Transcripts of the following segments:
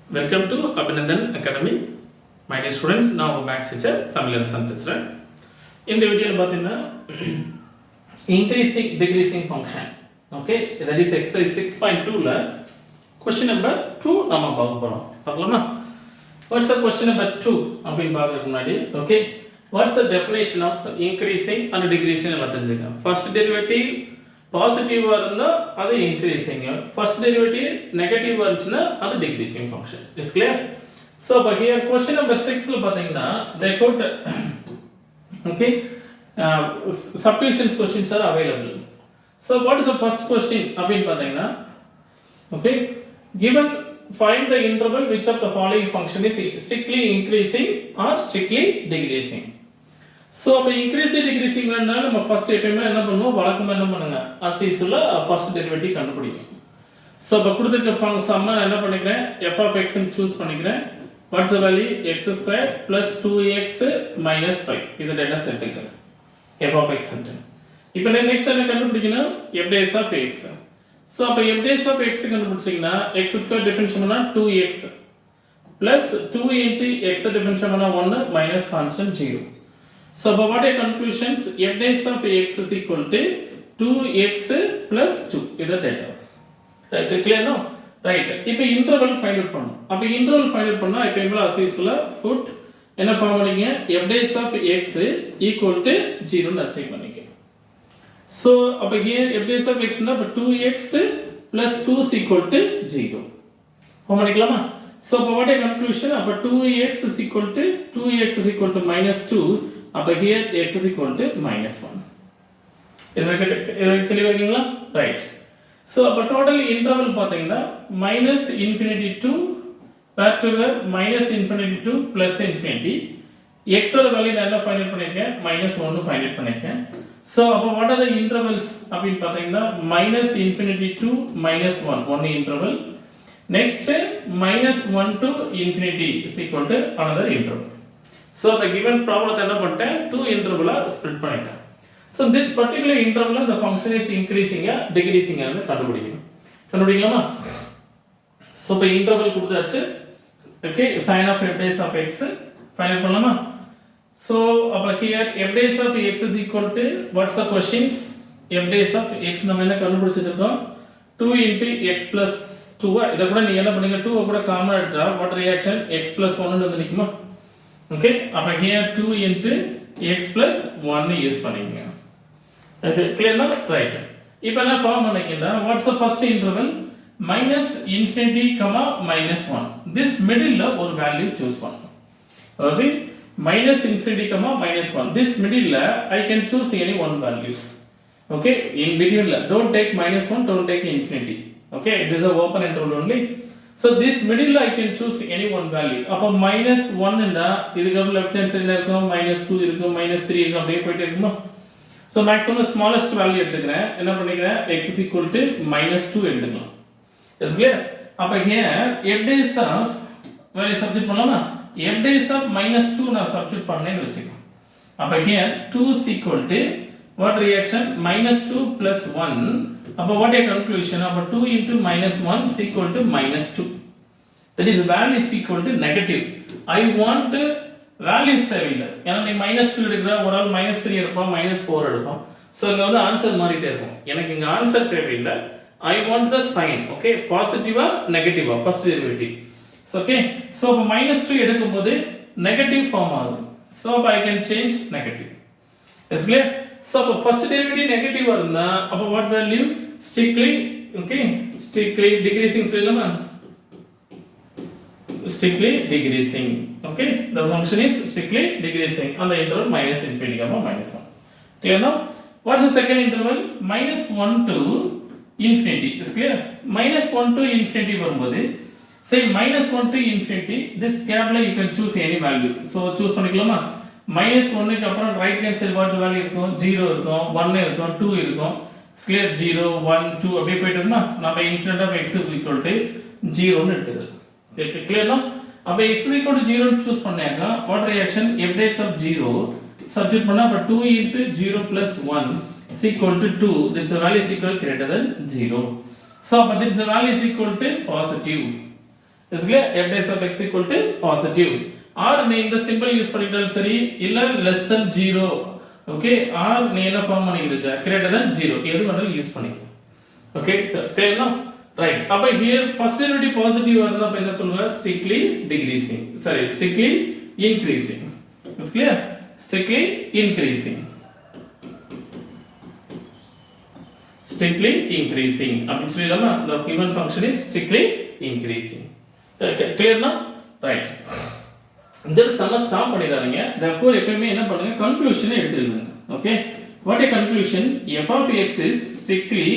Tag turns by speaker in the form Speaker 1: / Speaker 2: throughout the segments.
Speaker 1: Welcome to Aabinandan Academy. My dear students, now Max teacher Tamil lesson பேசுறேன். இந்த வீடியோல பாத்தீங்கன்னா increasing decreasing function. Okay, that is exercise 6.2 ல question number 2 நாம பார்க்க போறோம். பார்க்கலாமா? What's the question number 2 அப்படினு பார்க்கிறதுக்கு முன்னாடி okay, what's the definition of increasing and decreasing எல்லாம் தெரிஞ்சுக்கங்க. First derivative பாசிட்டிவா இருந்தா அது increasing, first derivative நெகட்டிவா இருந்துச்சுனா அது decreasing function. Is clear? So but here question number 6 ல பாத்தீங்கன்னா they quote okay, substitution questions are available. So what is the first question அப்படினு பாத்தீங்கன்னா okay, given find the interval which of the following function is strictly increasing or strictly decreasing. So அப்ப increasing decreasing வேணும்னா நம்ம first எப்பவுமே என்ன பண்ணுவோம், வழக்கமா என்ன பண்ணுங்க, as usual ஃபர்ஸ்ட் டெரிவேட்டிவ் கண்டுபிடிக்கணும். சோ அப்ப கொடுத்திருக்க சம்ம என்ன பண்ணிக்கிறேன், f of x ன்னு சூஸ் பண்ணிக்கிறேன். what's the value, x² plus 2x minus 5 இத டேட்டா சேர்த்துக்கிறேன் f of x ன்னு. இப்போ நெக்ஸ்ட் என்ன கண்டுபிடிக்கணும், f days of x. So அப்ப f days of x கண்டுபிடிச்சீங்கன்னா x² differentiate பண்ணா 2x plus 2 into x differentiate பண்ணா 1 minus constant 0. So what are conclusions, f days of x is equal to 2x plus 2 is the data. Right, clear now? Right, இப்போ interval find out பண்ணனும். அப்ப interval find out பண்ணா இப்போ எவ்வளவு as usual put என்ன form பண்ணீங்க, f days of x equal to 0 ன்னு assign பண்ணிக்க. So அப்ப here f days of x னா 2x plus 2 is equal to 0. Form பண்ணிக்கலாமா? So what are conclusion, அப்ப 2x is equal to minus 2. அப்ப here x is equal to minus 1. இது தெளிவா இருக்கீங்களா? ரைட். சோ அப்ப டோட்டல் இன்டர்வல் பாத்தீங்கன்னா minus infinity to back to the minus infinity to plus infinity. x ஓட value நான் என்ன ஃபைண்ட் அவுட் பண்ணிருக்கேன், minus 1 ஃபைண்ட் அவுட் பண்ணிருக்கேன். சோ அப்ப what are the intervals அப்படினு பாத்தீங்கன்னா minus infinity to minus 1 one interval. Next minus 1 to infinity is equal to another interval. So the given problem என்ன பண்ணிட்டேன், two interval split பண்ணிட்டேன். So this particular interval the function is increasing or decreasing ன்னு கண்டுபிடிக்கணும். கண்டுபிடிக்கலாமா? So இப்போ interval கொடுத்தாச்சு. Okay, sin of f days of x find பண்ணலாமா? So அப்ப here f days of x is equal to what's the questions, f days of x நம்ம என்ன கண்டுபிடிச்சிருக்கோம், 2 into x plus 2. இத கூட நீங்க என்ன பண்ணுங்க, 2 கூட காமன் எடுத்தா what reaction, x plus 1 ன்னு வந்து நிக்குமா? Okay, அப்ப here 2 into x plus 1 use பண்ணீங்க. Okay, clear now? Right. இப்போ என்ன ஃபார்ம் பண்ணீங்கன்னா what's the first interval, minus infinity minus 1. this middle ல ஒரு வேல்யூ சூஸ் பண்ணனும். அதாவது minus infinity minus 1. this middle ல I can choose any one values. Okay, in between ல don't take minus 1, don't take infinity. Okay, this is a open interval only. So this middle I can choose any one value. அப்ப minus 1 ன்னா இதுக்கு அப்புறம் left hand side ல இருக்கும் minus 2 இருக்கும் minus 3 இருக்கும், அப்படியே போயிட்டே இருக்குமா? So maximum smallest value எடுத்துக்கிறேன். என்ன பண்ணிக்கிறேன், x is equal to minus 2 எடுத்துக்கலாம். Is clear? அப்ப here f days of value substitute பண்ணலாமா? f days of minus 2 நான் substitute பண்ணேன்னு வெச்சுக்கலாம். அப்ப here 2 is equal to what reaction, minus 2 plus 1. அப்ப what a conclusion, அப்ப 2 into minus 1 is equal to minus 2. That is value is equal to negative. I want values தேவையில்லை. ஏன்னா நீ minus 2 எடுக்கிற, ஒரு ஆள் minus 3 எடுப்பான், minus 4 எடுப்பான். ஸோ இங்கே வந்து ஆன்சர் மாறிட்டே இருக்கும். எனக்கு இங்கே ஆன்சர் தேவையில்லை. I want the sign. Okay, பாசிட்டிவா நெகட்டிவா ஃபர்ஸ்ட் டெரிவேட்டிவ். ஓகே, ஸோ அப்போ minus 2 எடுக்கும்போது நெகட்டிவ் ஃபார்ம் ஆகுது. ஸோ அப்போ I can change negative. Is clear? So அப்போ ஃபர்ஸ்ட் டெரிவேட்டிவ் நெகட்டிவா இருந்தா அப்போ what value, strictly okay, strictly decreasing சொல்லலாமா? Strictly decreasing. Okay, the function is strictly decreasing on the interval minus infinity minus 1. Clear now? What's the second interval, minus 1 to infinity. Is clear? minus 1 to infinity வரும்போது say minus 1 to infinity, this gapல you can choose any value. So choose பண்ணிக்கலாமா? minus 1 க்கு அப்புறம் right hand side what value இருக்கும், 0 இருக்கும், 1 இருக்கும், 2 இருக்கும். clear, 0 1 2 அப்படியே போயிட்டு இருக்குமா? நம்ம instead of x is equal to 0 ன்னு எடுத்துக்கலாம். Okay, clear now? அப்ப x is equal to 0 ன்னு choose பண்ணாங்க what reaction, f days of 0 substitute பண்ணா அப்ப 2 into 0 plus 1 is equal to 2. That's the value is equal greater than 0. So but this value is equal to positive. is clear f dash of x equal to positive or நீ இந்த simple use பண்ணிட்டாலும் சரி இல்ல less than 0 okay or நீ என்ன form பண்ணிக்கிற greater than 0 எது வேணாலும் use பண்ணிக்க okay clear now right அப்ப here first derivative positive வரணும் அப்ப என்ன சொல்லுவ strictly decreasing sorry strictly increasing is clear strictly increasing அப்படி சொல்லலாமா the given function is strictly increasing okay clear now right இந்த சம ஸ்டாப் பண்ணிடாதீங்க therefore எப்பவுமே என்ன பண்ணுங்க கன்க்ளூஷனை எடுத்துடுங்க okay what a conclusion f of x is strictly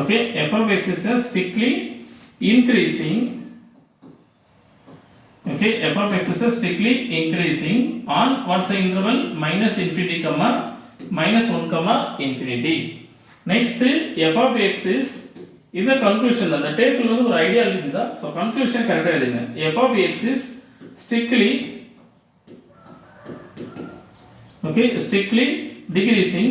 Speaker 1: okay f of x is strictly increasing okay f of x is strictly increasing on what's the interval minus infinity comma minus 1 comma infinity next f of x is இந்த conclusion அந்த table வந்து ஒரு idea இருக்குதா so conclusion கரெக்ட்டா எழுதுங்க f of x is strictly okay strictly decreasing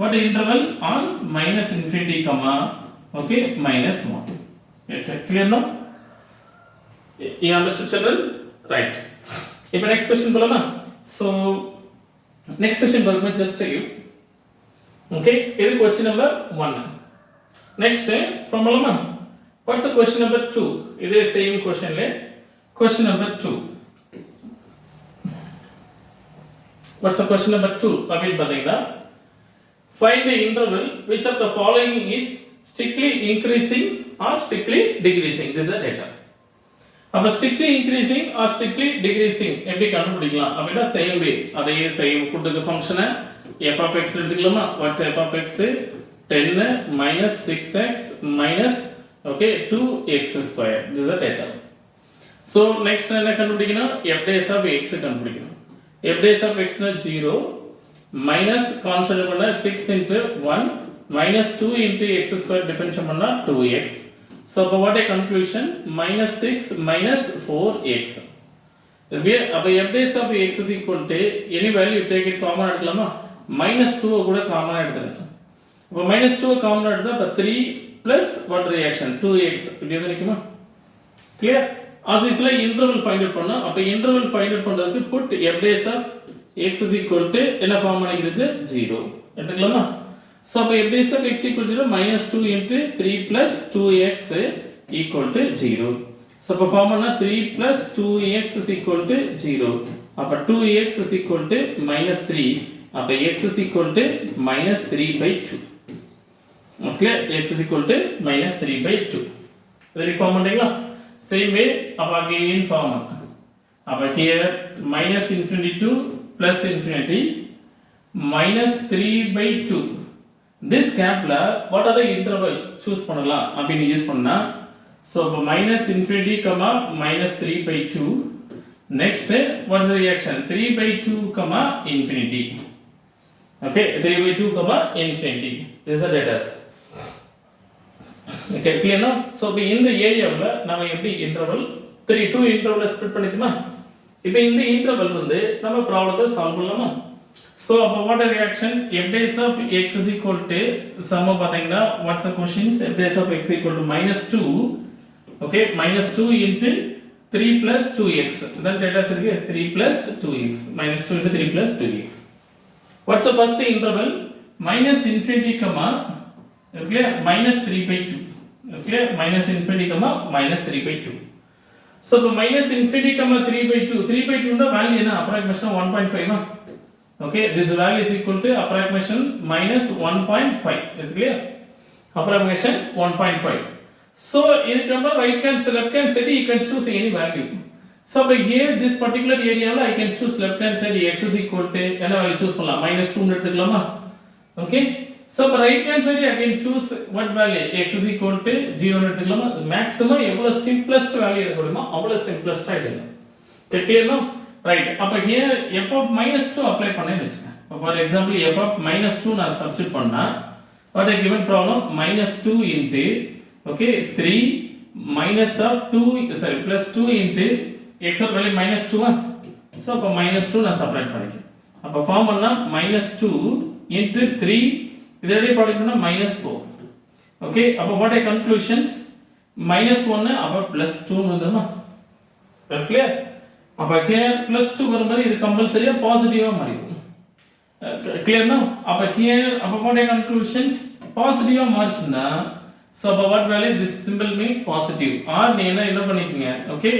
Speaker 1: what interval on minus infinity comma okay minus 1 okay clear now you understood children right இப்போ next question போலாமா so next question பாருங்க just tell you okay இது question number 1 next from போலாமா what's the question number 2 இதே same question ல question number 2 what's the question number 2 அப்படி பாத்தீங்கன்னா find the interval which of the following is strictly increasing or strictly decreasing this is the data அப்ப strictly increasing or strictly decreasing எப்படி கண்டுபிடிக்கலாம் அப்படினா same way அதே same கொடுத்த ஃபங்க்ஷனை f of x எடுத்துக்கலாமா what's f of x 10 minus 6x minus okay 2x square this is the data so next என்ன கண்டுபிடிக்கணும் f dash of x கண்டுபிடிக்கணும் f dash of x னா 0 minus கான்ஸ்டன்ட் பண்ணா 6 into 1 minus 2 into x square differentiate பண்ணா 2x so what a conclusion minus 6 minus 4x is here அப்ப f dash of x is equal to any value you take it common எடுக்கலாமா minus 2 கூட காமனா எடுத்துங்க அப்ப minus 2 காமனா எடுத்தா அப்ப 3 plus what reaction 2x இப்படி வந்துருக்குமா clear as if like interval find out பண்ணா அப்ப interval find out பண்றதுக்கு put f dash of x is equal to என்ன ஃபார்ம் பண்ணிக்கிறது 0 எடுத்துக்கலாமா so அப்ப f dash of x equal to 0 minus 2 into 3 plus 2x equal to 0 so அப்ப form பண்ணா 3 plus 2x is equal to 0 அப்ப 2x is equal to minus 3 அப்ப x is equal to minus 3 by 2 is clear x is equal to minus 3 by 2 very form பண்றீங்களா same way அப்ப again form அப்ப here minus infinity to plus infinity minus 3 by 2 this gapல what are the interval choose பண்ணலாம் அப்படி use பண்ணா so minus infinity comma minus 3 by 2 next what's the reaction 3 by 2 comma infinity okay 3 by 2 comma infinity this is the data okay clear now so இந்த ஏரியாவுல நாம எப்படி interval 3 2 இன்டர்வல்ல split பண்ணிட்டோமா இப்போ இந்த interval வந்து நம்ம ப்ராப்ளத்தை சால்வ் பண்ணலாமா so what a reaction f dash of x is equal to sum பாத்தீங்கன்னா what's the questions f dash of x equal to minus 2 okay minus 2 into 3 plus 2x then data இருக்கு 3 plus 2x minus 2 into 3 plus 2x what's the first interval minus infinity comma is clear minus 3 by 2 is clear minus infinity comma minus 3 by 2 so minus infinity comma 3 by 2 னா value என்ன approximation 1.5 okay this value is equal to approximation minus 1.5 is clear approximation 1.5 so இதுக்கு அப்புறம் right hand side left hand side you can choose any value so by here this particular area I can choose left hand side x is equal to என்ன value choose பண்ணலாம் minus 2 ன்னு எடுத்துக்கலாமா okay so by right hand side I can choose what value x is equal to 0 ன்னு எடுத்துக்கலாமா maximum எவ்வளவு simplest value எடுக்க முடியுமோ அவ்வளவு simplest ஆ எடுங்க clear now right அப்ப here f of minus 2 apply பண்ணேன்னு வெச்சுங்க for example f of minus 2 நான் substitute பண்ணா what a given problem minus 2 into okay 3 minus of 2 sorry plus 2 into x of value minus 2 so அப்ப minus 2 நான் subtract பண்ணிக்கிறேன் அப்ப form பண்ணா minus 2 into 3 இது எப்படி ப்ராடக்ட் பண்ணா -4. ஓகே, அப்ப what are conclusions? -1 அப்ப +2 வந்துருமா? That's clear? அப்ப here +2 வரும்போது இது கம்பல்சரியா பாசிட்டிவா மாறிடும். Clear now? அப்ப here அப்ப what are conclusions? பாசிட்டிவா மாறுச்சுனா so அப்ப what value? This symbol mean positive. or நீ என்ன பண்ணிக்கங்க? Okay,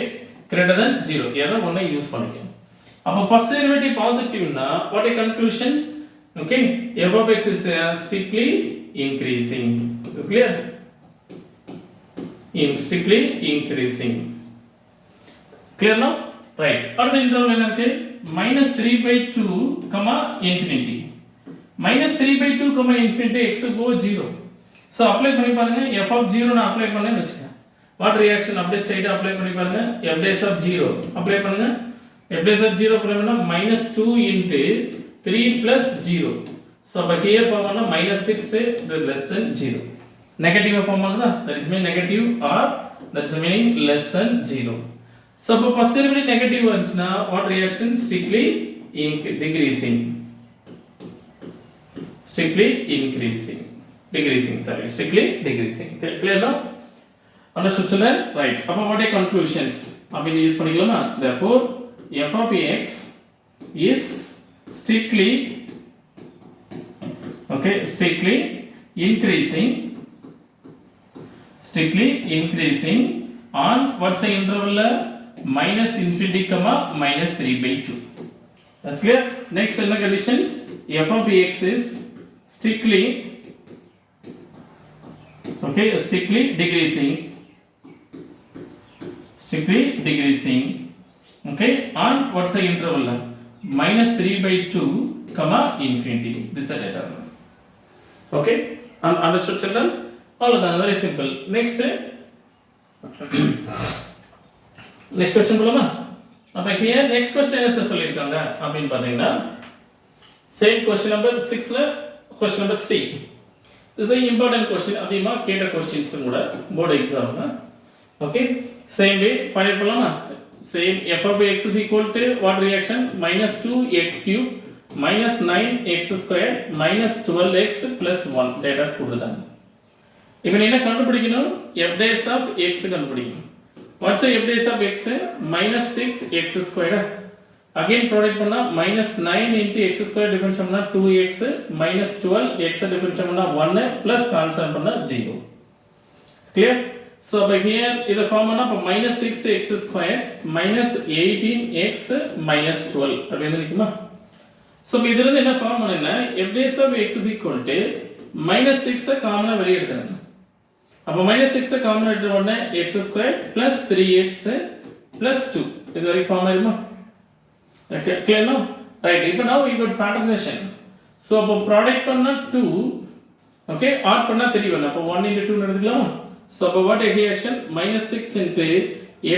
Speaker 1: greater than 0. ஏதோ ஒண்ணை யூஸ் பண்ணிக்கங்க. அப்ப first derivative positive னா what are conclusion? Okay, f of x is strictly increasing. Is clear? Strictly increasing. Clear now? Right. அடுத்த interval என்ன இருக்கு? -3/2, infinity. -3/2, infinity x go 0. So apply பண்ணி பாருங்க. f of 0 நான் அப்ளை பண்ணேன்னு வெச்சுங்க. What reaction அப்படியே ஸ்ட்ரைட்டா அப்ளை பண்ணி பாருங்க. f dash of 0 அப்ளை பண்ணுங்க. f dash of 0 அப்ளை பண்ணா -2 into 3 plus 0. So அப்ப here போவானா -6 less than 0. Negative form ஆகுதா? That is mean negative or that is meaning less than 0. So அப்ப first derivative negative வந்துச்சுனா what reaction? Strictly decreasing. Strictly increasing. Decreasing, sorry. Strictly decreasing. Clear now? Understood children? Right. அப்ப what are conclusions? அப்ப use பண்ணிக்கலாமா? Therefore f of x is strictly increasing on what's the interval? -infinity, -3/2. That's clear? Next என்ன conditions? f of x is strictly decreasing okay, on what's the interval? -3/2, infinity. This is the data. Okay, understood children? All of that very simple. Next question போலாமா? அப்ப here next question என்ன சொல்லிருக்காங்க அப்படினு பாத்தீங்கன்னா same question number 6ல question number C. This is an important question. அதிகமா கேட்ட questions கூட board examல. Okay, same way find போலாமா? Same f of x is equal to what reaction? -2x cube -9x square -12x plus 1 data கொடுத்துட்டாங்க. இப்போ என்ன கண்டுபிடிக்கணும்? f dash of x கண்டுபிடிக்கணும். What's the f dash of x? -6x square. Again product பண்ணா -9 into x square differentiate பண்ணா 2x -12x differentiate பண்ணா 1 plus constant பண்ணா 0. Clear? So by here இத ஃபார்ம் பண்ணா அப்ப -6x square -18x -12 அப்படி வந்து நிக்குமா? So இதுல இருந்து என்ன ஃபார்ம் பண்ணேன்னா f dash of x is equal to -6 காமனா வெளிய எடுத்துறேன். அப்ப -6 காமனா எடுத்த உடனே x square plus 3x plus 2 இது வரை ஃபார்ம் ஆயிருமா? Okay, clear now? Right, இப்போ now we got factorization. So அப்ப ப்ராடக்ட் பண்ணா 2 okay, ஆட் பண்ணா 3 வரணும். அப்ப 1 into 2 ன்னு எடுத்துக்கலாமா? So அப்ப what reaction? -6 into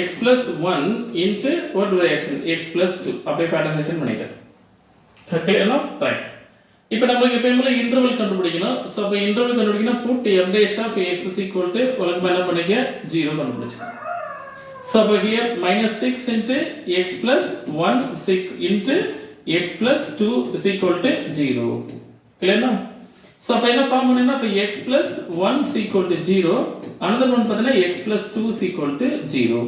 Speaker 1: x plus 1 into what reaction? X plus 2 அப்படியே factorization பண்ணிட்டேன். Clear now? Right. இப்போ நமக்கு எப்பவுமே இன்டர்வல் கண்டுபிடிக்கணும். சோ அப்ப இன்டர்வல் கண்டுபிடிக்கணும் put f dash of x is equal to உங்களுக்கு என்ன பண்ணிக்க 0 கண்டுபிடிச்சு. So அப்ப here -6 into x plus 1 into x plus 2 is equal to 0. Clear now? So அப்ப என்ன ஃபார்ம் பண்ணனும்னா அப்ப x plus 1 is equal to 0, another one பார்த்தீங்கன்னா x plus 2 is equal to 0.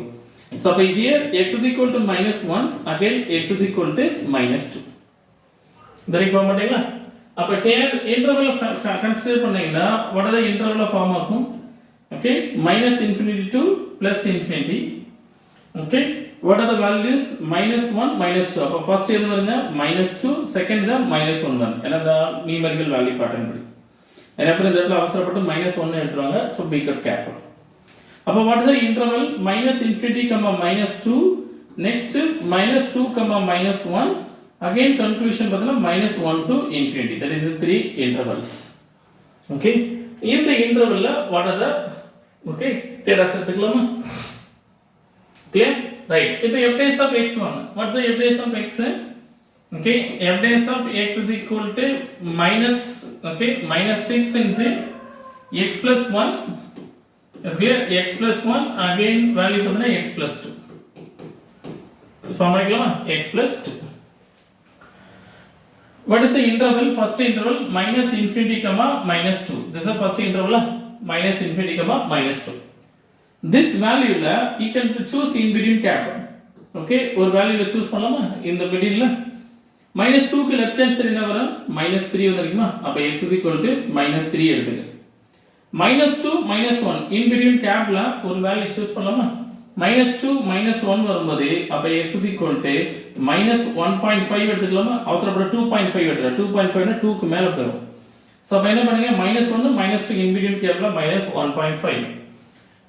Speaker 1: So அப்ப here x is equal to -1, again x is equal to -2. இதரை form பண்ணீங்களா? அப்ப here interval consider பண்ணீங்கன்னா what are the interval form ஆகும்? Okay, -infinity to +infinity. Okay, what are the values? -1 -2. அப்ப first எது வருங்க? -2, second the -1 1. ஏன்னா the numerical value pattern படி. ஏன்னா அப்புறம் இந்த இடத்துல அவசரப்பட்டு -1 எடுத்துவாங்க. So be careful. அப்ப what is the interval? -infinity, -2, next -2, -1, again conclusion பார்த்தீங்கன்னா -1 to infinity. That is the three intervals. Okay, இந்த intervalல what are the okay data எடுத்துக்கலாமா? Clear? Right. இப்போ f dash of x one. What's the f dash of x? Okay, f dash of x is equal to -6 into x plus 1. Yes, clear? X plus 1 again value பார்த்தீங்கன்னா x plus 2. Form பண்ணிக்கலாமா? x plus 2. What is the interval? First interval minus infinity comma minus 2. This is the first interval minus infinity comma minus 2. This value la you can choose in between cap. Okay, ஒரு value la choose பண்ணலாமா இந்த middle la minus 2 க்கு left hand side என்ன வரும் minus 3 வந்துருக்குமா அப்ப x is equal to minus 3 எடுத்துங்க minus 2 minus 1 in between cap la ஒரு value choose பண்ணலாமா minus 2 minus 1 வரும்போது அப்ப x is equal to minus 1.5 எடுத்துக்கலாமா அவசரப்பட 2.5 எடுத்துற 2.5 னா 2 க்கு மேல போகும் சோ அப்ப என்ன பண்ணுங்க minus 1 minus 2 in between cap la minus 1.5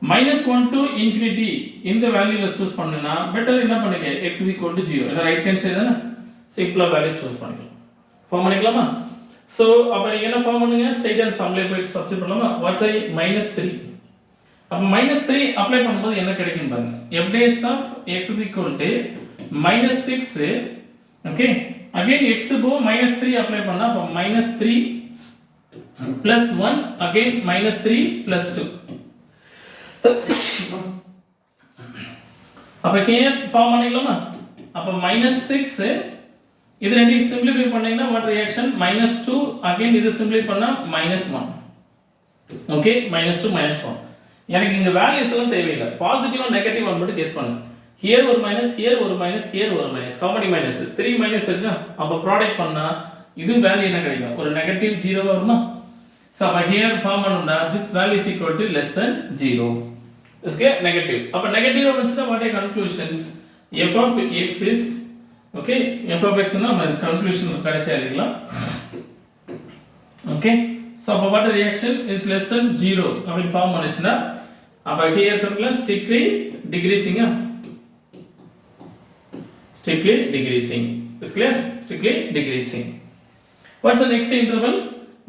Speaker 1: minus 1 to infinity இந்த வேல்யூல சூஸ் பண்ணனா பெட்டர் என்ன பண்ணுங்க x is equal to 0 இந்த ரைட் ஹேண்ட் சைடு தான சிம்பிளா வேல்யூ சூஸ் பண்ணிக்கலாம் ஃபார்ம் பண்ணிக்கலாமா சோ அப்ப நீங்க என்ன ஃபார்ம் பண்ணுங்க ஸ்ட்ரைட் அண்ட் சம்ல போய் சப்ஸ்டிட்யூட் பண்ணலாமா வாட்ஸ் ஐ -3 அப்ப -3 அப்ளை பண்ணும்போது என்ன கிடைக்கும் பாருங்க f dash of x is equal to -6 okay again x போ -3 அப்ளை பண்ணா அப்ப -3 plus 1 again -3 plus 2 அப்ப கேம் ஃபார்ம் பண்ணிக்கலாமா அப்ப -6 இது ரெண்டையும் சிம்பிளிஃபை பண்ணீங்கன்னா வாட் ரியாக்ஷன் -2 again இது சிம்பிளிஃபை பண்ணா -1 ஓகே -2 -1 எனக்கு இங்க வேல்யூஸ் எல்லாம் தேவையில்லை பாசிட்டிவ் அண்ட் நெகட்டிவ் மட்டும் கெஸ் பண்ணுங்க ஹியர் ஒரு மைனஸ் ஹியர் ஒரு மைனஸ் ஹியர் ஒரு மைனஸ் காமன் மைனஸ் 3 மைனஸ் இருக்கு அப்ப ப்ராடக்ட் பண்ணா இது வேல்யூ என்ன கிடைக்கும் ஒரு நெகட்டிவ் 0 வருமா சோ அப்ப ஹியர் ஃபார்ம் பண்ணா this value is equal to less than 0 okay negative அப்ப நெகட்டிவ் வந்துச்சுனா what are conclusions f of x is okay f of x னா நம்ம கன்க்ளூஷன் கடைசியா எழுதலாம் okay so அப்ப what reaction is less than 0 அப்படி form பண்ணுச்சுனா அப்ப here கம்ல strictly decreasing is clear strictly decreasing what's the next interval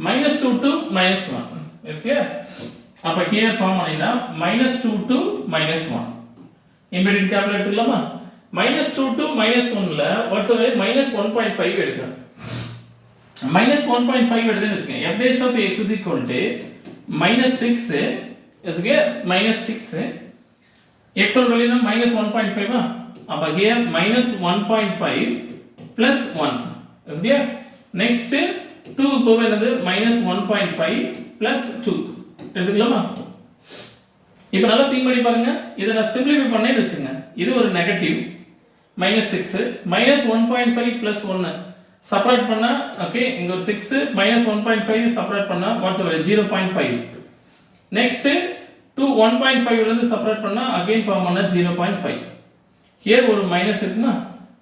Speaker 1: -2 to -1 is clear அப்ப here form பண்ணினா -2 to -1 in between கேப்ல எடுத்துக்கலாமா -2 to -1 ல what's the -1.5 எடுக்கணும் -1.5 எடுத்துன்னு வெச்சுங்க f dash of x is equal to -6 is here -6 x ஓட value -1.5 அப்ப here -1.5 plus 1 is here next 2 போவே என்னது -1.5 plus 2 எடுத்துக்கலாமா இப்போ நல்லா திங்க் பண்ணி பாருங்க இத நான் சிம்பிளிஃபை பண்ணேன்னு வெச்சுங்க இது ஒரு நெகட்டிவ் -6 -1.5 plus 1 செப்பரேட் பண்ணா ஓகே இங்க ஒரு 6 -1.5 செப்பரேட் பண்ணா வாட்ஸ் த 0.5 நெக்ஸ்ட் 2 1.5 ல இருந்து செப்பரேட் பண்ணா அகைன் ஃபார்ம் பண்ணா 0.5 ஹியர் ஒரு மைனஸ் இருக்குமா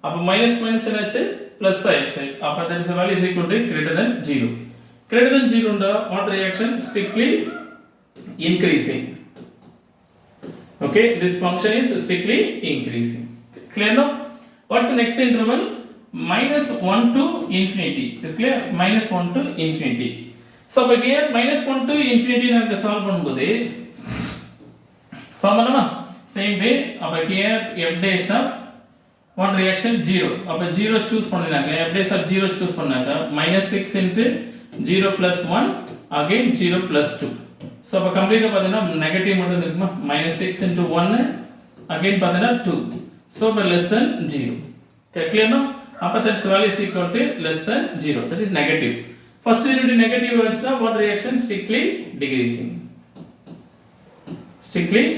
Speaker 1: அப்ப மைனஸ் மைனஸ் என்னாச்சு பிளஸ் ஆயிடுச்சு அப்ப that is value is equal to greater than 0 greater than 0 ண்டா what reaction strictly increasing okay this function is strictly increasing clear now what's the next interval -1 to infinity is clear -1 to infinity so அப்ப here -1 to infinity நாம solve பண்ணும்போது form பண்ணலாமா same way அப்ப here f dash of what reaction 0 அப்ப 0 choose பண்ணினாங்க f dash of 0 choose பண்ணாங்க -6 into 0 plus 1 again 0 plus 2 so அப்ப கம்ப்ளீட்டா பாத்தீங்கன்னா நெகட்டிவ் மட்டும் இருக்குமா -6 into 1 again பாத்தீங்கன்னா 2 so but less than 0 clear now அப்ப that value is equal to less than 0 that is negative first derivative negative வந்துச்சுனா what reaction strictly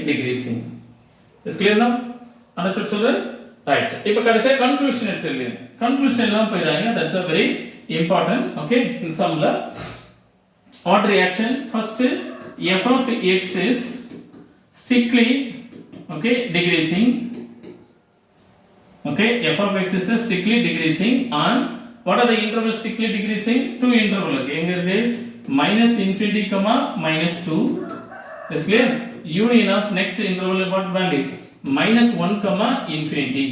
Speaker 1: decreasing is clear now understood children right இப்போ கடைசியா conclusion எடுத்துறீங்க conclusion எல்லாம் போயிடாங்க that's a very important okay in sumல what reaction first f of x is strictly okay decreasing okay f of x is strictly decreasing on what are the intervals strictly decreasing two interval எங்க இருக்கு -infinity -2 is clear union of next interval what value -1 infinity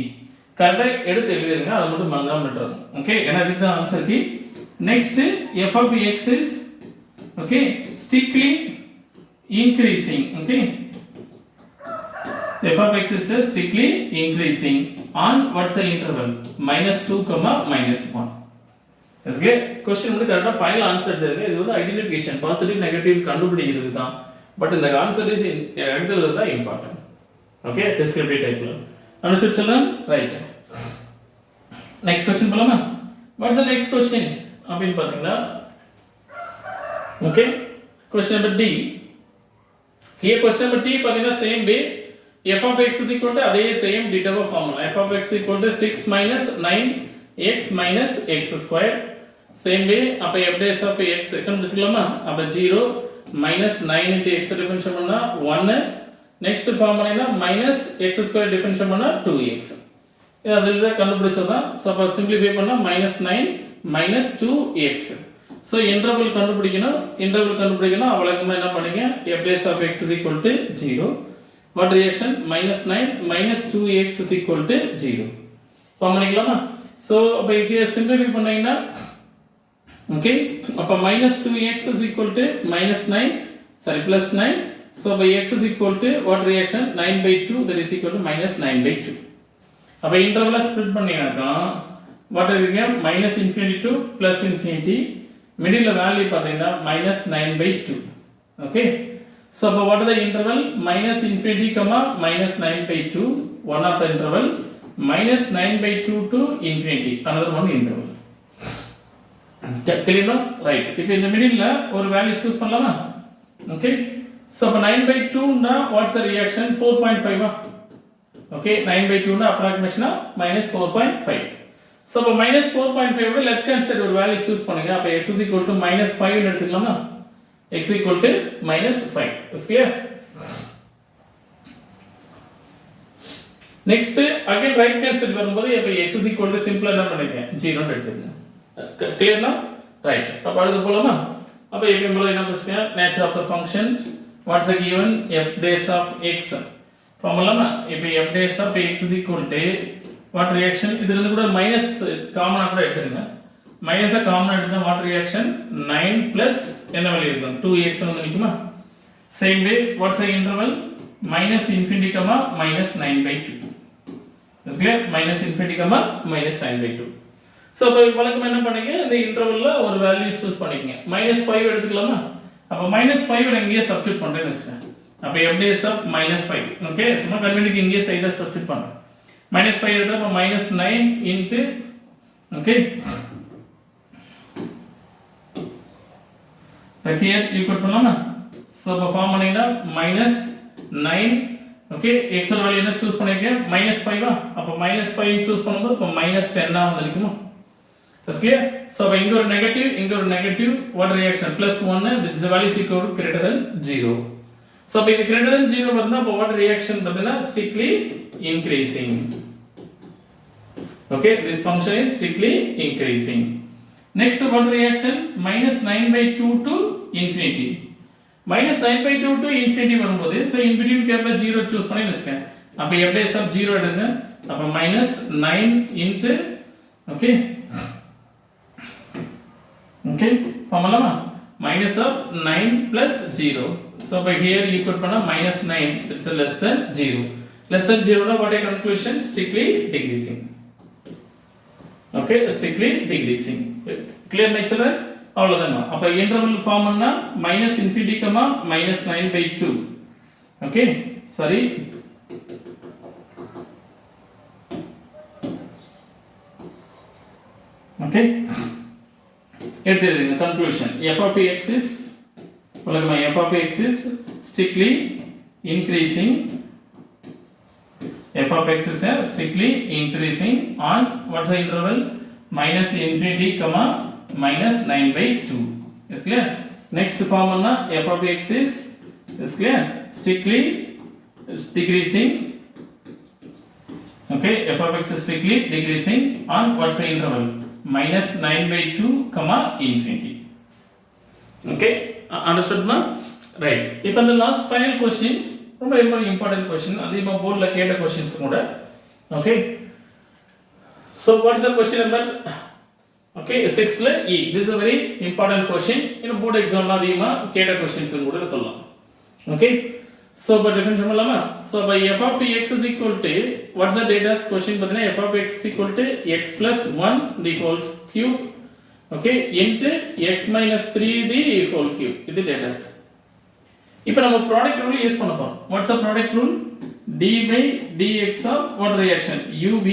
Speaker 1: கரெக்ட்டா எடுத்து எழுதிருங்க அத மட்டும் மறந்துடாம விட்டுறணும் okay ஏனா இதுதான் answer key next f of x is okay strictly increasing okay f of x is strictly increasing on what's the interval -2 -1 is clear question வந்து கரெக்ட்டா ஃபைனல் ஆன்சர் தேவை இது வந்து ஐடென்டிஃபிகேஷன் பாசிட்டிவ் நெகட்டிவ் கண்டுபிடிக்கிறது தான் பட் இந்த ஆன்சர் இஸ் எடுத்துறது தான் important okay descriptive type la understood children right next question bolama what's the next question அப்படின்னு பார்த்தீங்கன்னா okay question number D. Here question number D பார்த்தீங்கன்னா same way f of x is equal to அதே same ditto formula f of x is equal to 6 minus 9x minus x square same way அப்ப f dash of x கண்டுபிடிச்சலாமா அப்ப 0 minus 9 into x differentiate பண்ணா 1 next formula என்ன minus x square differentiate பண்ணா 2x இது அதில கண்டுபிடிச்சதா so அப்ப simplify பண்ணா minus 9 minus 2x so interval கண்டுபிடிக்கணும் அவலங்கமா என்ன பண்ணீங்க f dash of x is equal to 0 what reaction minus 9 minus 2x is equal to 0 form பண்ணிக்கலாமா so அப்ப இங்க சிம்பிளிஃபை பண்ணீங்கன்னா okay அப்ப minus 2x is equal to minus 9 plus 9 so by x is equal to what reaction 9/2 that is equal to minus 9/2 அப்ப இன்டர்வலை split பண்ணீங்கனா what இருக்கு minus infinity to plus infinity middle value பாத்தீங்கன்னா minus 9/2 okay so அப்ப what is the interval minus infinity minus 9/2 one of the interval minus 9/2 to infinity another one interval clear no right இப்போ இந்த மிடில்ல ஒரு value choose பண்ணலாமா okay so அப்ப 9/2 னா what's the reaction 4.5 okay 9/2 னா approximation -4.5 so அப்ப -4.5 ஓட லெஃப்ட் ஹேண்ட் சைடு ஒரு வேல்யூ சூஸ் பண்ணுங்க அப்ப x is equal to -5 ன்னு எடுத்துக்கலாமா x equal to -5 is clear next again right hand side வரும்போது அப்ப x is equal to சிம்பிளா என்ன பண்ணுவீங்க 0 ன்னு எடுத்துக்கங்க clear now right அப்ப அடுத்து போலாமா அப்ப எப்பவும் போல என்ன பண்ணுவீங்க nature of the function what's the given f dash of x ஃபார்முலாமா இப்ப f dash of x is equal to what reaction இதுல இருந்து கூட மைனஸ் காமனா கூட எடுத்துருங்க மைனஸ காமனா எடுத்தா what reaction 9 plus என்ன வேல்யூ இருக்கும் 2x வந்து நிக்குமா same way what's the interval minus infinity minus 9/2 is clear minus infinity minus 9/2 so அப்ப வழக்கம் என்ன பண்ணீங்க இந்த இன்டர்வல்ல ஒரு வேல்யூ சூஸ் பண்ணிக்கங்க -5 எடுத்துக்கலாமா அப்ப -5 ல இங்கேயே சப்ஸ்டிட்யூட் பண்றேன்னு வெச்சுங்க அப்ப f dash of -5 ஓகே சும்மா கன்வீனியன்ட்க்கு இங்கேயே சைடுல சப்ஸ்டிட்யூட் பண்றேன் -5 எடுத்தா அப்ப -9 into okay here you put பண்ணலாமா so அப்ப ஃபார்ம் பண்ணீங்கன்னா -9 okay x ஓட வேல்யூ என்ன சூஸ் பண்ணிருக்கேன் -5 அப்ப -5 சூஸ் பண்ணும்போது அப்ப -10 ஆ வந்திருக்குமா is clear so இங்க ஒரு negative what reaction +1 this value is equal to greater than 0 so if it greater than 0 வந்தா அப்ப what reaction பார்த்தீங்கன்னா strictly increasing okay this function is strictly increasing next what reaction -9/2 to infinity -9/2 to infinity வரும்போது so in between கேப்ல 0 choose பண்ணி வெச்சுக்கங்க அப்ப f dash of 0 எடுங்க அப்ப -9 into okay okay formula minus of 9 plus 0 so by here you could put -9 it's a less than 0 what a conclusion strictly decreasing okay strictly decreasing clear next children அவ்வளவுதான் அப்ப interval form பண்ணா -infinity -9/2 okay sorry okay எடுத்துருங்க conclusion f of x is வழக்கமா f of x is strictly increasing f of x is strictly increasing on what's the interval -infinity -9/2 is clear next formula f of x is clear strictly decreasing okay f of x is strictly decreasing on what's the interval -9/2 infinity okay understood ma right இப்போ the last final questions ரொம்ப important question அதிகமா போர்ட்ல கேட்ட questions கூட okay so what is the question number okay 6th ல e this is a very important question in board exam ல அதிகமா கேட்ட questions கூட சொல்லலாம் okay so by definition பண்ணலாமா so by f of x is equal to what's the data question பார்த்தீங்கன்னா f of x is equal to x plus 1 the whole cube okay into x minus 3 the whole cube இது data இப்போ நம்ம product rule use பண்ணப் போறோம் what's the product rule d by dx of what reaction uv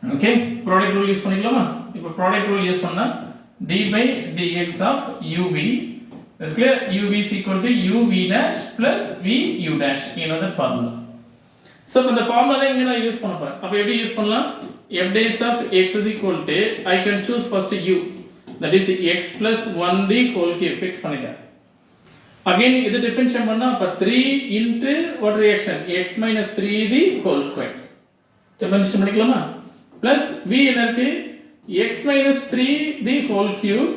Speaker 1: okay product rule use பண்ணிக்கலாமா இப்போ product rule use பண்ணா d by dx of uv is clear. uv is equal to uv dash plus vu dash. You know the formula. So இந்த formula தான் இங்க நான் use பண்ண போறேன். அப்ப எப்படி யூஸ் பண்ணலாம்? f dash of x is equal to I can choose first u, that is x plus 1 the whole cube. Fix பண்ணிட்டேன். Again இது differentiate பண்ணா அப்ப 3 into what reaction? x minus 3 the whole square. Differentiate பண்ணிக்கலாமா? Plus v என்ன இருக்கு? x minus 3 the whole cube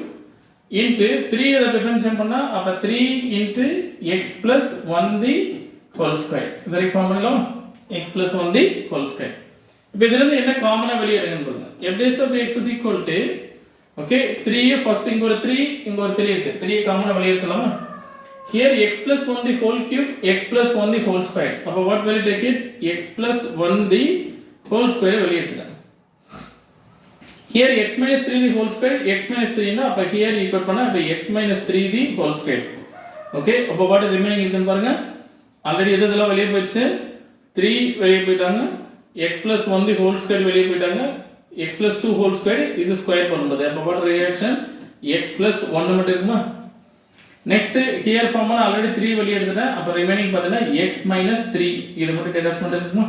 Speaker 1: into 3 இத differentiate பண்ணா அப்ப 3 into x plus 1 the whole square. இத ஃபார்ம் பண்ணலாமா? x plus 1 the whole square. இப்போ இதுல இருந்து என்ன காமனா வெளிய எடுக்கணும் பாருங்க. f dash of x is equal to okay 3 first இங்க ஒரு 3 இங்க ஒரு 3 இருக்கு. 3 காமனா வெளிய எடுக்கலாமா? Here x plus 1 the whole cube, x plus 1 the whole square. அப்ப what will you take it? x plus 1 the whole square வெளிய எடுக்கலாம். Here x minus 3 the whole square, x minus 3 னா அப்ப here equal பண்ணா அப்ப x minus 3 the whole square. Okay, அப்ப what remaining இருக்குன்னு பாருங்க. ஆல்ரெடி எதெல்லாம் வெளிய போயிடுச்சு? 3 வெளிய போய்ட்டாங்க, x plus 1 the whole square வெளிய போய்ட்டாங்க, x plus 2 whole square இது ஸ்கொயர் பண்ணும்போது அப்ப what reaction? x plus 1 மட்டும் இருக்குமா? Next here formula already 3 வெளிய எடுத்துட்டேன். அப்ப remaining பார்த்தீங்கன்னா x minus 3 இது மட்டும் டேட்டாஸ் மட்டும் இருக்குமா?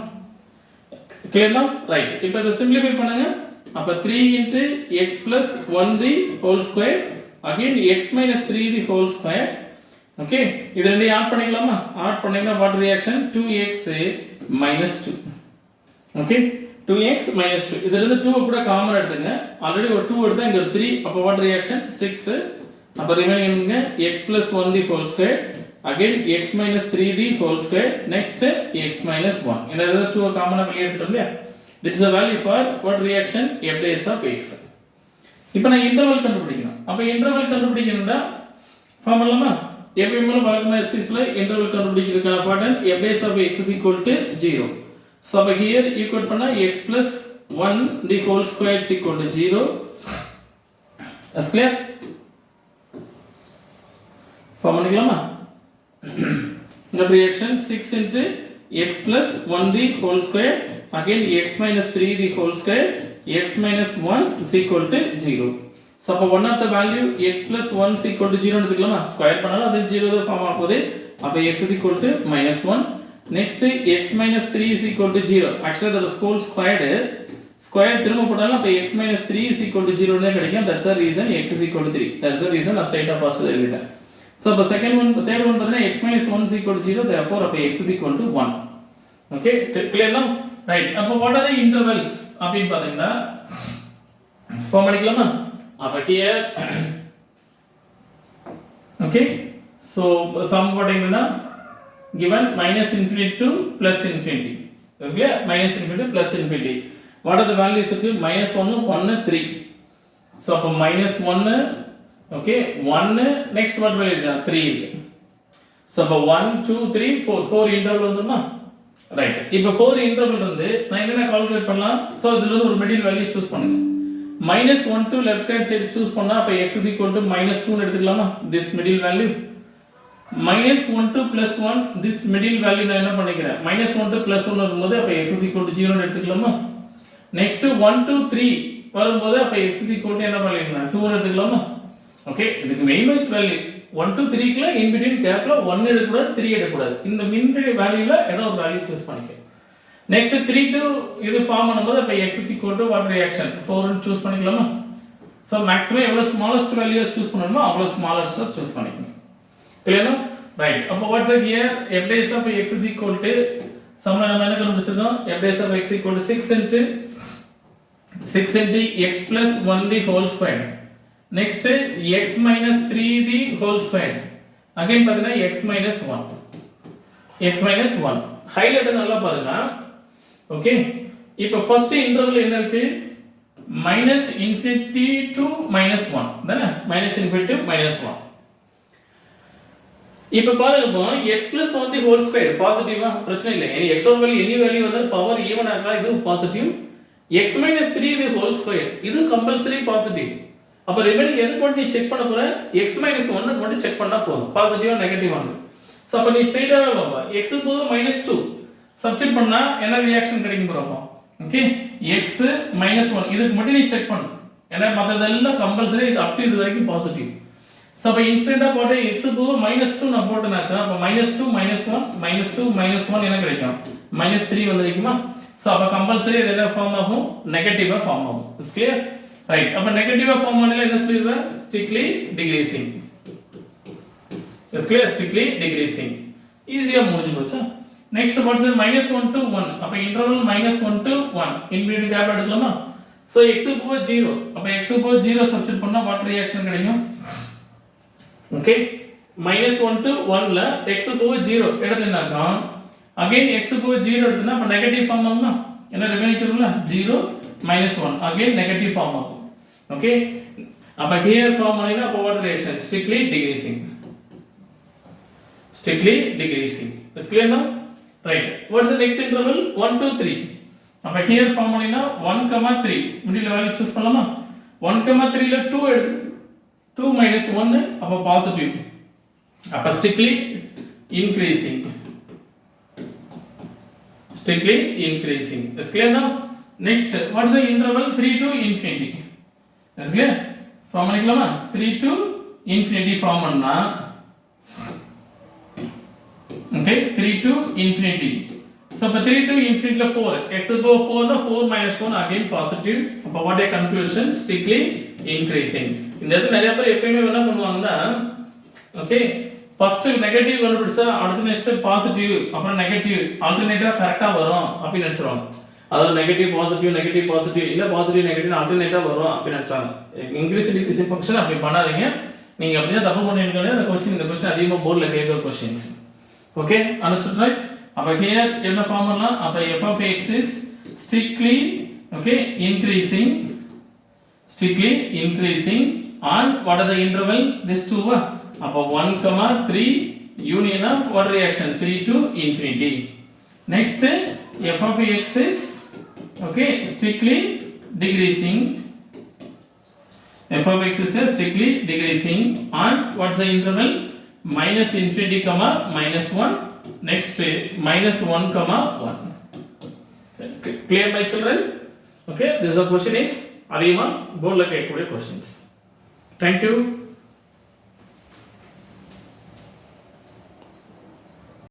Speaker 1: clear now? right. இப்போ இத simplify பண்ணுங்க. அப்ப 3 into x plus 1 the whole square again x minus 3 the whole square. okay இது ரெண்டையும் ஆட் பண்ணிக்கலாமா? ஆட் பண்ணீங்கன்னா what reaction? 2x minus 2. okay 2x minus 2 இதுல இருந்து 2 கூட காமன் எடுத்துங்க. ஆல்ரெடி ஒரு 2 எடுத்தா இங்க ஒரு 3 அப்ப what reaction? 6. அப்ப ரிமைனிங் என்ன? x plus 1 the whole square again x minus 3 the whole square next x minus 1. இந்த 2 காமனா வெளிய எடுத்துட்டோம் இல்லையா? This is a value for what reaction? f dash of x. இப்போ நான் இன்டர்வல் கண்டுபிடிக்கணும். அப்ப இன்டர்வல் கண்டுபிடிக்கணும்னா ஃபார்முலாமா எப்பவுமே வழக்கமா எக்ஸைஸ்ல இன்டர்வல் கண்டுபிடிக்கிறதுக்கான பாடம் f dash of x is equal to 0. So அப்ப here equal பண்ணா x plus 1 the whole square is equal to 0. Is clear? Form பண்ணிக்கலாமா? இந்த reaction 6 into x plus 1 the whole square again x minus 3 the whole square x minus 1 is equal to 0. So அப்ப one of the value x plus 1 is equal to 0 எடுத்துக்கலாமா? Square பண்ணாலும் அது 0 தான் form ஆகுது. அப்ப x is equal to minus 1. next x minus 3 is equal to 0. actually that is whole squared. Square திரும்ப போட்டாலும் அப்ப x minus 3 is equal to 0 னே கிடைக்கும். that's the reason x is equal to 3. that's the reason நான் ஸ்ட்ரைட்டா first எழுதிட்டேன். so அப்ப second one third one பார்த்தா x minus 1 is equal to 0, therefore அப்ப x is equal to 1. okay clear now? right. அப்ப what are the intervals அப்படினு பாத்தீங்கன்னா form பண்ணிக்கலாமா? அப்ப here okay so sum போட்டீங்கன்னா given minus infinity to plus infinity. is clear? minus infinity to plus infinity. what are the values இருக்கு? minus 1 1 3. so அப்ப minus 1 okay 1 next what value is 3 இருக்கு. so அப்ப 1 2 3 4 interval வந்துமா? Right. இப்போ 4 interval இருந்து நான் என்ன கால்குலேட் பண்ணலாம்? சோ இதுல இருந்து ஒரு மிடில் வேல்யூ சூஸ் பண்ணுங்க. -1 to left hand side choose பண்ணா அப்ப x is equal to -2 னு எடுத்துக்கலாமா? this middle value -1 to +1 this middle value நான் என்ன பண்ணிக்கிறேன்? -1 to +1 வரும்போது அப்ப x is equal to 0 னு எடுத்துக்கலாமா? next 1 to 3 வரும்போது அப்ப x is equal to என்ன பண்ணிக்கலாம்? 2 னு எடுத்துக்கலாமா? ஓகே இதுக்கு மினிமைஸ் வேல்யூ 1 to 3 க்குல in between கேப்ல 1 எடுக்க கூடாது 3 எடுக்க கூடாது. இந்த மின் வேல்யூல ஏதோ ஒரு வேல்யூ சூஸ் பண்ணிக்க. நெக்ஸ்ட் 3 to இது ஃபார்ம் பண்ணும்போது அப்ப x is equal to what reaction 4 னு சூஸ் பண்ணிக்கலாமா? சோ மேக்ஸிமம் எவ்வளவு ஸ்மாலஸ்ட் வேல்யூ சூஸ் பண்ணணுமோ அவ்வளவு ஸ்மாலஸ்ட் சூஸ் பண்ணிக்கணும். கிளியரா? ரைட். அப்ப watts it here? f dash of x is equal to சமமா நம்ம என்ன கண்டுபிடிச்சிருக்கோம்? f dash of x equal to 6 into x plus 1 the whole square. next x minus 3 the whole square. again பாத்தீங்கன்னா x minus 1 highlight நல்லா பாருங்க. Okay இப்போ first interval என்ன இருக்கு? -infinity to -1 தானே? -infinity to -1. இப்போ பாருங்க x plus 1 the whole square பாசிட்டிவா பிரச்சனை இல்லை. any x ஓட வேல்யூ any வேல்யூ வந்தா பவர் ஈவன் ஆகலாம். இது positive. x minus 3 the whole square இது கம்பல்சரி பாசிட்டிவ். அப்ப ரிமைனிங் எது கொண்டு நீ செக் பண்ண போற? x minus 1 கொண்டு செக் பண்ணா போதும். பாசிட்டிவா நெகட்டிவ் வந்து. சோ அப்ப நீ ஸ்ட்ரைட்டாவே வாங்க. x க்கு போது -2 சப்ஸ்டிட் பண்ணா என்ன ரியாக்ஷன் கிடைக்கும் பாருங்க. ஓகே x minus 1 இதுக்கு மட்டும் நீ செக் பண்ணு. ஏன்னா மற்றதெல்லாம் கம்பல்சரி இது அப் டு இது வரைக்கும் பாசிட்டிவ். ஸோ அப்போ இன்ஸ்டன்ட்டாக போட்டு எக்ஸ் பவர் -2 நான் போட்டேனாக்கா அப்போ -2 -1 -2 -1 என்ன கிடைக்கும் -3 வந்து நிற்குமா. ஸோ அப்போ கம்பல்சரி இது என்ன ஃபார்ம் ஆகும் நெகட்டிவாக ஃபார்ம் ஆகும். It's clear right. அப்போ நெகட்டிவாக ஃபார்ம் ஆனால என்ன சொல்லிடுவேன் strictly decreasing. It's clear strictly decreasing ஈஸியாக முடிஞ்சு போச்சா. நெக்ஸ்ட் வாட்ஸ் -1 to 1 அப்போ இன்டர்வல் -1 to 1 இன்பிட்வீன் கேப் எடுக்கலாமா. ஸோ x பவர் 0 அப்போ x பவர் 0 சப்ஸ்டிட் பண்ணா வாட் ரியாக்ஷன் கிடைக்கும். ஓகே -1 to 1 ல x பவர் 0 எடுத்தீங்கன்னாக்கா அகைன் x பவர் 0 எடுத்தனா அப்ப நெகட்டிவ் ஃபார்ம் ஆகுமா. என்ன ரிமைனிங் இருக்குல்ல 0 -1 அகைன் நெகட்டிவ் ஃபார்ம் ஆகும். ஓகே அப்ப ஹியர் ஃபார்ம் ஆனீனா அப்ப what reaction strictly decreasing. Strictly decreasing. Is clear now? Right. What's the next interval? 1 to 3. அப்ப here form பண்ணீனா 1, 3 middle value choose பண்ணலாமா. 1, 3 ல 2 எடுத்து 2 - 1 அப்ப பாசிட்டிவ். அப்ப strictly increasing. Strictly increasing. Is clear now? Next, what is the interval 3 to infinity? Is clear? Form பண்ணிக்கலாமா 3 to infinity form பண்ணா okay 3 to infinity. So for 3 to infinity la 4 x power 4 na 4 - 1 again positive. அப்ப what a conclusion strictly increasing. இந்த இடத்துல நிறைய பேர் எப்பவுமே என்ன பண்ணுவாங்கன்னா ஓகே ஃபர்ஸ்ட் நெகட்டிவ் கண்டுபிடிச்சா அடுத்த நெக்ஸ்ட் பாசிட்டிவ் அப்புறம் நெகட்டிவ் ஆல்டர்னேட்டிவா கரெக்ட்டா வரும் அப்படி நினைச்சுவாங்க. அதாவது நெகட்டிவ் பாசிட்டிவ் இல்ல பாசிட்டிவ் நெகட்டிவ் ஆல்டர்னேட்டிவா வரும் அப்படி நினைச்சுவாங்க. இன்கிரீஸ் டிக்ரீஸ் ஃபங்க்ஷன் அப்படி பண்ணாதீங்க. நீங்க அப்படியே தப்பு பண்ணிருக்கீங்க. இந்த क्वेश्चन அதிகமா போர்ட்ல கேக்குற क्वेश्चंस. Okay, understood right? அப்ப here என்ன ஃபார்முலா அப்ப f of x is strictly okay increasing and what are the interval this two அப்ப 1, 3 union of what reaction 3 to infinity. Next f of x is okay strictly decreasing. F of x is strictly decreasing and what's the interval -infinity, -1. Next -1, 1. Clear my children? Okay, this is a question is adhima board la kekkude questions. Thank you.